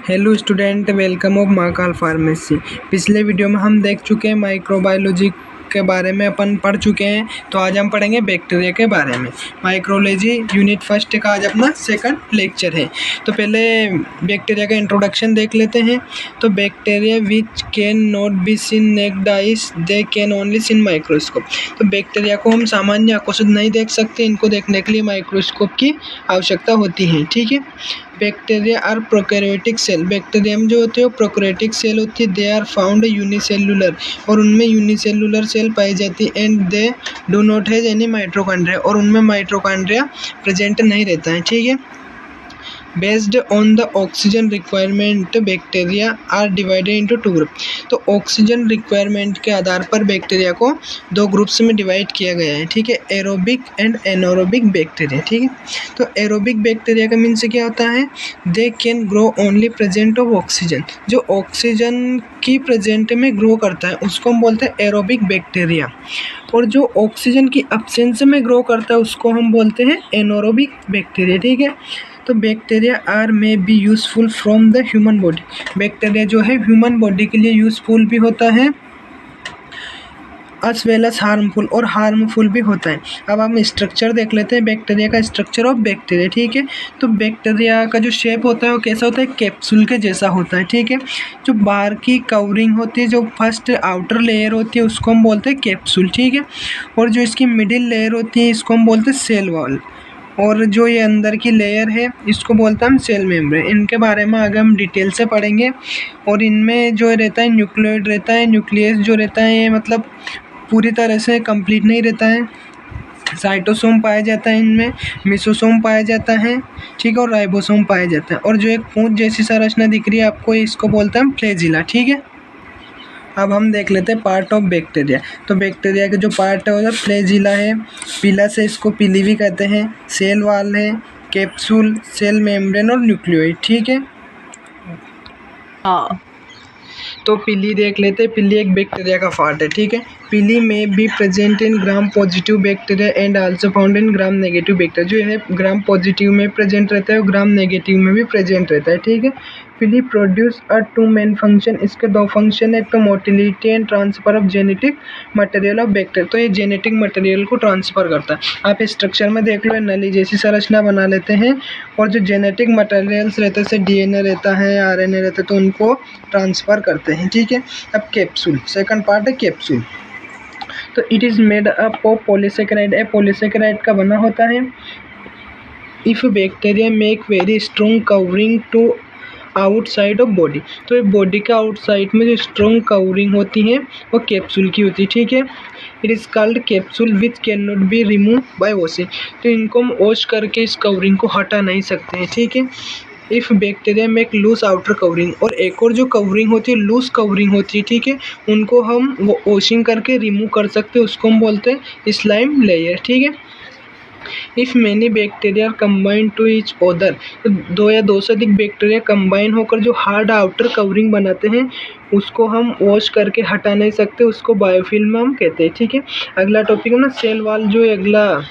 Hello student, welcome of Mahakal pharmacy. पिछले video में हम देख चुके हैं माइक्रोबायोलॉजी के बारे में अपन पढ़ चुके हैं। तो आज हम पढ़ेंगे बैक्टीरिया के बारे में। माइक्रोलॉजी यूनिट फर्स्ट का आज अपना सेकंड लेक्चर है। तो पहले बैक्टीरिया का इंट्रोडक्शन देख लेते हैं। तो bacteria which can not be seen necked eyes, they can only seen microscope. तो बैक्टीरिया को हम सामान्य आंखों से नहीं देख सकते, इनको देखने के लिए माइक्रोस्कोप की आवश्यकता होती है। ठीक है। Bacteria are prokaryotic cell. Bacteria में जो होते हैं वो प्रोकैरियोटिक सेल होती है। दे आर फाउंड यूनिसेलुलर, और उनमें यूनिसेलुलर सेल पाई जाती है। And they do not has any mitochondria, और उनमें माइटोकॉन्ड्रिया प्रेजेंट नहीं रहता है। ठीक है। Based on the oxygen requirement bacteria are divided into two group. तो ऑक्सीजन रिक्वायरमेंट के आधार पर बैक्टीरिया को दो ग्रुप्स में डिवाइड किया गया है। ठीक है। Aerobic and anaerobic bacteria. ठीक है। तो एरोबिक बैक्टीरिया का मीन्स क्या होता है? They can grow only present of oxygen. जो ऑक्सीजन की प्रेजेंट में ग्रो करता है उसको हम बोलते हैं एरोबिक बैक्टीरिया, और जो ऑक्सीजन की अब्सेंस में ग्रो करता है उसको हम बोलते हैं एनारोबिक बैक्टीरिया। ठीक है। तो बैक्टीरिया आर में B useful from the human body. Bacteria जो है ह्यूमन बॉडी के लिए यूज़फुल भी होता है एज वेल एज हार्मफुल, और हार्मफुल भी होता है। अब हम स्ट्रक्चर देख लेते हैं बैक्टीरिया का, स्ट्रक्चर ऑफ बैक्टीरिया। ठीक है। तो बैक्टीरिया का जो शेप होता है वो कैसा होता है? कैप्सूल के जैसा होता है। ठीक है। जो बाहर की कवरिंग होती है, जो फर्स्ट आउटर लेयर होती है उसको हम बोलते हैं कैप्सूल। ठीक है। और जो इसकी मिडिल लेयर होती है इसको हम बोलते हैं सेल वॉल, और जो ये अंदर की लेयर है इसको बोलते हैं हम सेल मेम्ब्रेन। इनके बारे में आगे हम डिटेल से पढ़ेंगे। और इनमें जो रहता है न्यूक्लियोइड रहता है, न्यूक्लियस जो रहता है ये मतलब पूरी तरह से कंप्लीट नहीं रहता है। साइटोसोम पाया जाता है इनमें, मेसोसोम पाया जाता है। ठीक है। और राइबोसोम पाया जाता है। और जो एक पूंछ जैसी संरचना दिख रही है आपको, इसको बोलते हैं हम फ्लैजिला। ठीक है। अब हम देख लेते हैं पार्ट ऑफ बैक्टीरिया। तो बैक्टीरिया के जो पार्ट है वो फ्लैजिला है, पीला से इसको पीली भी कहते हैं, सेल वॉल है, कैप्सूल, सेल मेम्ब्रेन और न्यूक्लियोइड। ठीक है। हाँ, तो पीली देख लेते हैं। पीली एक बैक्टीरिया का पार्ट है। ठीक है। पीली में be present in gram positive bacteria and also found in gram negative bacteria. जो है ग्राम पॉजिटिव में प्रेजेंट रहता है और ग्राम नेगेटिव में भी प्रेजेंट रहता है। ठीक है। पीली प्रोड्यूस टू मेन फंक्शन। इसके दो फंक्शन है, एक तो motility and transfer of genetic material of bacteria. तो ये जेनेटिक मटेरियल को ट्रांसफर करता है। आप स्ट्रक्चर में देख लो, नली जैसी संरचना बना लेते हैं, और जो जेनेटिक मटेरियल्स रहते हैं जैसे डीएनए रहता है, आरएनए रहता है, तो उनको ट्रांसफ़र करते हैं। ठीक है। अब कैप्सूल, सेकंड पार्ट है कैप्सूल। तो it is made up of polysaccharide. Polysaccharide का बना होता है। If bacteria make very strong covering to outside of body. तो ये बॉडी के आउटसाइड में जो स्ट्रॉन्ग कवरिंग होती है वो कैप्सूल की होती है। ठीक है। It is called capsule which can not be remove by washing. तो इनको हम वॉश करके इस कवरिंग को हटा नहीं सकते हैं। ठीक है। If bacteria make loose outer covering, और एक और जो कवरिंग होती है लूज कवरिंग होती है। ठीक है। उनको हम वॉशिंग करके रिमूव कर सकते हैं, उसको हम बोलते हैं स्लाइम लेयर। ठीक है। If many bacteria combine to each other, तो दो या दो से अधिक बैक्टीरिया कंबाइन होकर जो हार्ड आउटर कवरिंग बनाते हैं उसको हम वॉश करके हटा नहीं सकते, उसको बायोफिल्म हम कहते हैं। ठीक है। अगला टॉपिक है ना सेल वॉल। जो अगला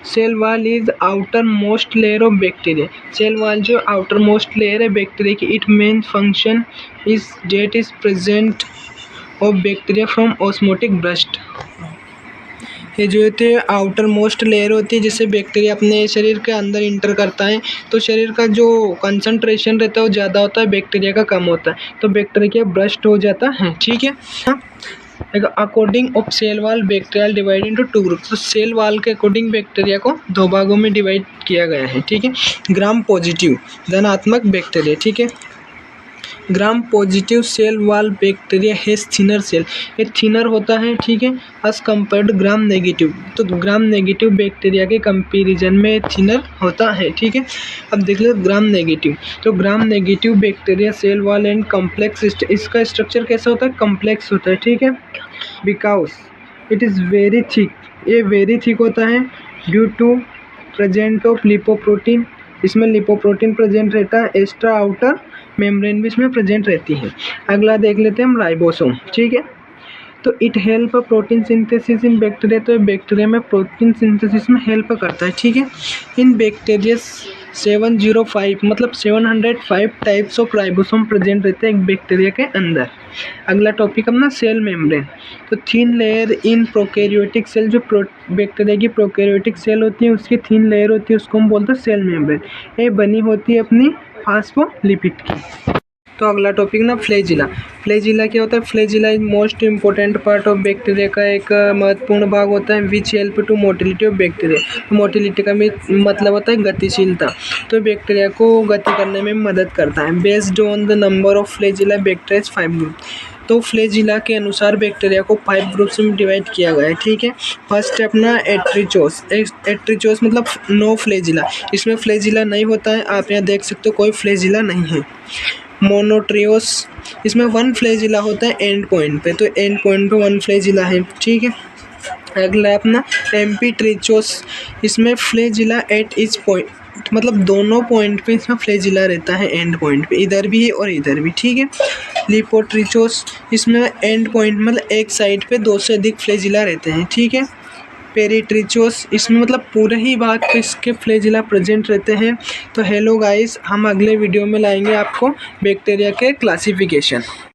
cell wall is outer most layer of bacteria. Cell wall जो आउटर मोस्ट लेयर है बैक्टीरिया की, it main function is that is present of bacteria from osmotic burst. ये जो होती है आउटर मोस्ट लेयर होती है, जिससे बैक्टीरिया अपने शरीर के अंदर इंटर करता है। तो शरीर का जो कंसंट्रेशन रहता है वो ज़्यादा होता है, बैक्टीरिया का कम होता है, तो बैक्टीरिया ब्रस्ट हो जाता है। ठीक है। According of cell wall bacteria divide into two groups. तो सेल वॉल के अकॉर्डिंग बैक्टीरिया को दो भागों में डिवाइड किया गया है। ठीक है। ग्राम पॉजिटिव धनात्मक बैक्टीरिया। ठीक है। Gram positive cell wall bacteria has thinner cell. ये थिनर होता है। ठीक है। As compare to gram negative. तो ग्राम नेगेटिव बैक्टीरिया के कंपैरिजन में थिनर होता है। ठीक है। अब देख लो ग्राम नेगेटिव। तो gram negative bacteria cell wall and complex, इसका स्ट्रक्चर कैसा होता है? कम्प्लेक्स होता है। ठीक है। Because it is very thick, ये वेरी थिक होता है due to present of lipoprotein. इसमें लिपोप्रोटीन प्रेजेंट रहता है, एक्स्ट्रा आउटर मेम्ब्रेन भी इसमें प्रेजेंट रहती है। अगला देख लेते हैं हम राइबोसोम। ठीक है। तो it help protein synthesis in bacteria, तो बैक्टीरिया में प्रोटीन सिंथेसिस में हेल्प करता है, ठीक है। इन बैक्टीरिया 705 मतलब 705 टाइप्स ऑफ राइबोसोम प्रेजेंट रहते हैं एक बैक्टीरिया के अंदर। अगला टॉपिक अपना सेल मेम्ब्रेन। तो thin layer in prokaryotic cell, जो बैक्टीरिया की प्रोकैरियोटिक सेल होती है उसकी थीन लेयर होती है उसको हम बोलते हैं सेल मेम्ब्रेन। ये बनी होती है अपनी फास्फोलिपिड की। तो अगला टॉपिक ना फ्लैजिला। फ्लैजिला क्या होता है? Flagella is most important part of bacteria का एक महत्वपूर्ण भाग होता है which help to motility of bacteria. Motility का मतलब होता है गतिशीलता, तो बैक्टीरिया को गति करने में मदद करता है। Based on the number of flagella bacteria 5 group. तो फ्लैजिला के अनुसार बैक्टीरिया को 5 ग्रुप्स में डिवाइड किया गया है, ठीक है। फर्स्ट है अपना एट्रिचोस। एट्रिचोस मतलब नो फ्लैजिला, इसमें फ्लैजिला नहीं होता है, आप यहाँ देख सकते हो कोई फ्लैजिला नहीं है। मोनोट्रियोस, इसमें 1 फ्लैजिला होता है एंड पॉइंट पे, तो एंड पॉइंट पे 1 फ्लैजिला है, ठीक है। अगला अपना एम्पीट्रिचोस, इसमें फ्लैजिला एट इच पॉइंट मतलब दोनों पॉइंट पे इसमें फ्लैजिला रहता है एंड पॉइंट पे, इधर भी है और इधर भी, ठीक है। लिपोट्रिचोस, इसमें एंड पॉइंट मतलब एक साइड पे 2 से अधिक फ्लैजिला रहते हैं, ठीक है। पेरिट्रिचोस, इसमें मतलब पूरे ही भाग पे इसके फ्लैजिला प्रेजेंट रहते हैं। तो हेलो गाइस, हम अगले वीडियो में लाएंगे आपको बैक्टीरिया के क्लासिफिकेशन।